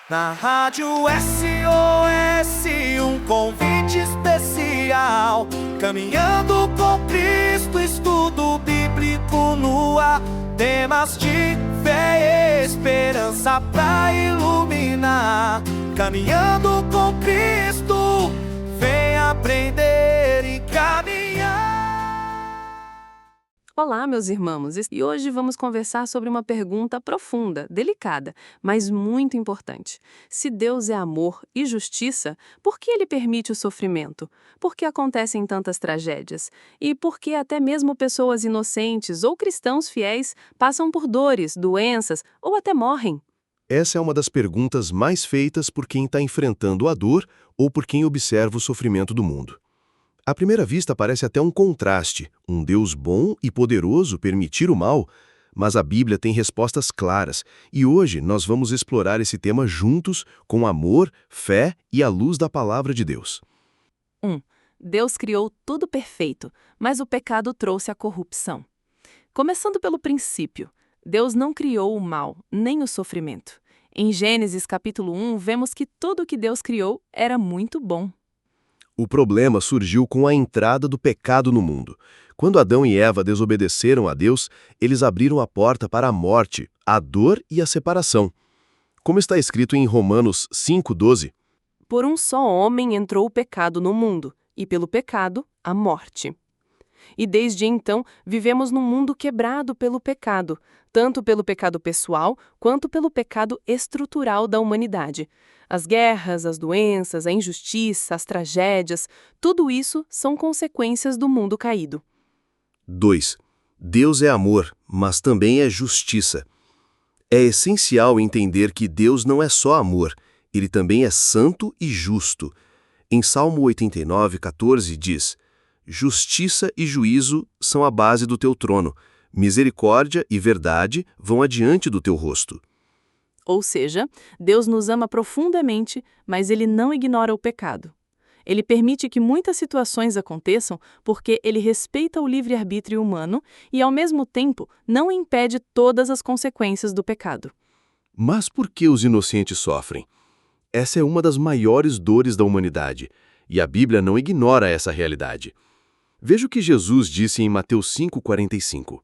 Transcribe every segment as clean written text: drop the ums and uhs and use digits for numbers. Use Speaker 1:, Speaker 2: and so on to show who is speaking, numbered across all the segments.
Speaker 1: Na Rádio SOS, um convite especial. Caminhando com Cristo, estudo bíblico no ar. Temas de fé e esperança pra iluminar. Caminhando com Cristo, vem aprender e caminhar.
Speaker 2: Olá, meus irmãos, e hoje vamos conversar sobre uma pergunta profunda, delicada, mas muito importante. Se Deus é amor e justiça, por que Ele permite o sofrimento? Por que acontecem tantas tragédias? E por que até mesmo pessoas inocentes ou cristãos fiéis passam por dores, doenças ou até morrem?
Speaker 3: Essa é uma das perguntas mais feitas por quem está enfrentando a dor ou por quem observa o sofrimento do mundo. À primeira vista parece até um contraste, um Deus bom e poderoso permitir o mal, mas a Bíblia tem respostas claras e hoje nós vamos explorar esse tema juntos com amor, fé e a luz da palavra de Deus.
Speaker 2: 1. Deus criou tudo perfeito, mas o pecado trouxe a corrupção. Começando pelo princípio, Deus não criou o mal, nem o sofrimento. Em Gênesis capítulo 1, vemos que tudo o que Deus criou era muito bom.
Speaker 3: O problema surgiu com a entrada do pecado no mundo. Quando Adão e Eva desobedeceram a Deus, eles abriram a porta para a morte, a dor e a separação. Como está escrito em Romanos 5,12,
Speaker 2: Por um só homem entrou o pecado no mundo, e pelo pecado, a morte. E desde então, vivemos num mundo quebrado pelo pecado, tanto pelo pecado pessoal quanto pelo pecado estrutural da humanidade. As guerras, as doenças, a injustiça, as tragédias, tudo isso são consequências do mundo caído.
Speaker 3: 2. Deus é amor, mas também é justiça. É essencial entender que Deus não é só amor, Ele também é santo e justo. Em Salmo 89,14 diz: Justiça e juízo são a base do teu trono, misericórdia e verdade vão adiante do teu rosto.
Speaker 2: Ou seja, Deus nos ama profundamente, mas Ele não ignora o pecado. Ele permite que muitas situações aconteçam porque Ele respeita o livre-arbítrio humano e, ao mesmo tempo, não impede todas as consequências do pecado.
Speaker 3: Mas por que os inocentes sofrem? Essa é uma das maiores dores da humanidade, e a Bíblia não ignora essa realidade. Veja o que Jesus disse em Mateus 5,45.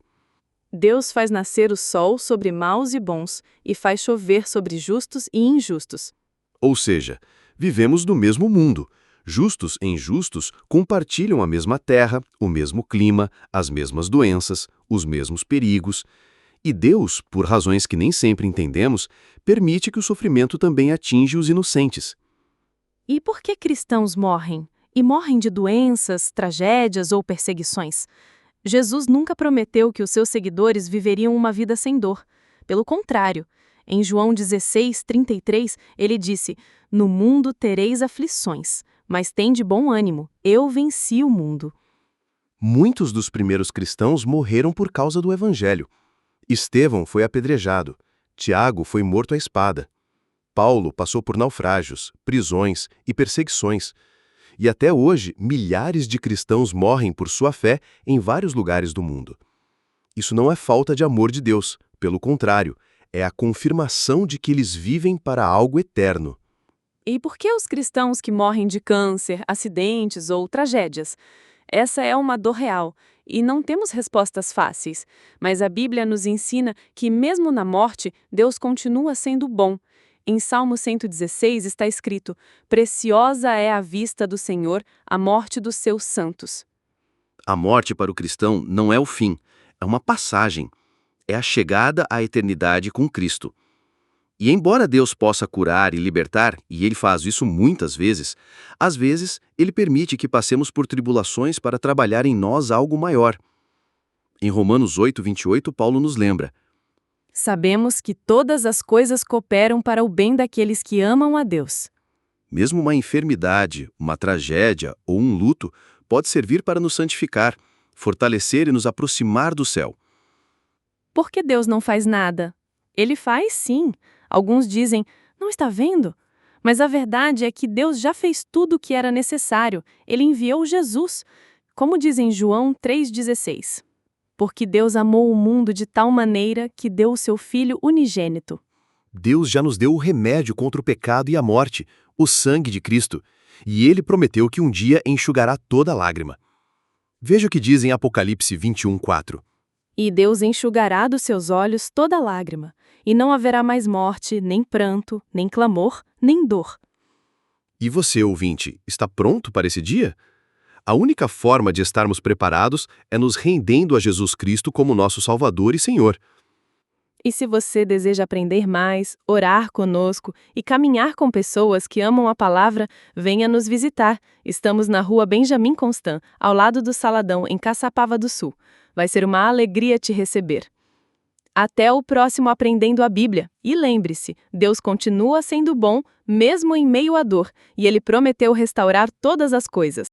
Speaker 2: Deus faz nascer o sol sobre maus e bons e faz chover sobre justos e injustos.
Speaker 3: Ou seja, vivemos no mesmo mundo. Justos e injustos compartilham a mesma terra, o mesmo clima, as mesmas doenças, os mesmos perigos. E Deus, por razões que nem sempre entendemos, permite que o sofrimento também atinja os inocentes.
Speaker 2: E por que cristãos morrem? E morrem de doenças, tragédias ou perseguições? Jesus nunca prometeu que os seus seguidores viveriam uma vida sem dor. Pelo contrário, em João 16:33, ele disse: No mundo tereis aflições, mas tende bom ânimo, eu venci o mundo.
Speaker 3: Muitos dos primeiros cristãos morreram por causa do Evangelho. Estevão foi apedrejado, Tiago foi morto à espada. Paulo passou por naufrágios, prisões e perseguições. E até hoje, milhares de cristãos morrem por sua fé em vários lugares do mundo. Isso não é falta de amor de Deus, pelo contrário, é a confirmação de que eles vivem para algo eterno.
Speaker 2: E por que os cristãos que morrem de câncer, acidentes ou tragédias? Essa é uma dor real e não temos respostas fáceis, mas a Bíblia nos ensina que mesmo na morte, Deus continua sendo bom. Em Salmo 116 está escrito: Preciosa é a vista do Senhor, a morte dos seus santos.
Speaker 3: A morte para o cristão não é o fim, é uma passagem. É a chegada à eternidade com Cristo. E embora Deus possa curar e libertar, e Ele faz isso muitas vezes, às vezes Ele permite que passemos por tribulações para trabalhar em nós algo maior. Em Romanos 8:28, Paulo nos lembra:
Speaker 2: Sabemos que todas as coisas cooperam para o bem daqueles que amam a Deus.
Speaker 3: Mesmo uma enfermidade, uma tragédia ou um luto pode servir para nos santificar, fortalecer e nos aproximar do céu.
Speaker 2: Por que Deus não faz nada? Ele faz sim. Alguns dizem, não está vendo? Mas a verdade é que Deus já fez tudo o que era necessário. Ele enviou Jesus. Como diz em João 3,16. Porque Deus amou o mundo de tal maneira que deu o seu Filho unigênito.
Speaker 3: Deus já nos deu o remédio contra o pecado e a morte, o sangue de Cristo, e Ele prometeu que um dia enxugará toda lágrima. Veja o que diz em Apocalipse 21:4.
Speaker 2: E Deus enxugará dos seus olhos toda lágrima, e não haverá mais morte, nem pranto, nem clamor, nem dor.
Speaker 3: E você, ouvinte, está pronto para esse dia? A única forma de estarmos preparados é nos rendendo a Jesus Cristo como nosso Salvador e Senhor.
Speaker 2: E se você deseja aprender mais, orar conosco e caminhar com pessoas que amam a palavra, venha nos visitar. Estamos na Rua Benjamin Constant, ao lado do Saladão, em Caçapava do Sul. Vai ser uma alegria te receber. Até o próximo Aprendendo a Bíblia. E lembre-se, Deus continua sendo bom, mesmo em meio à dor, e Ele prometeu restaurar todas as coisas.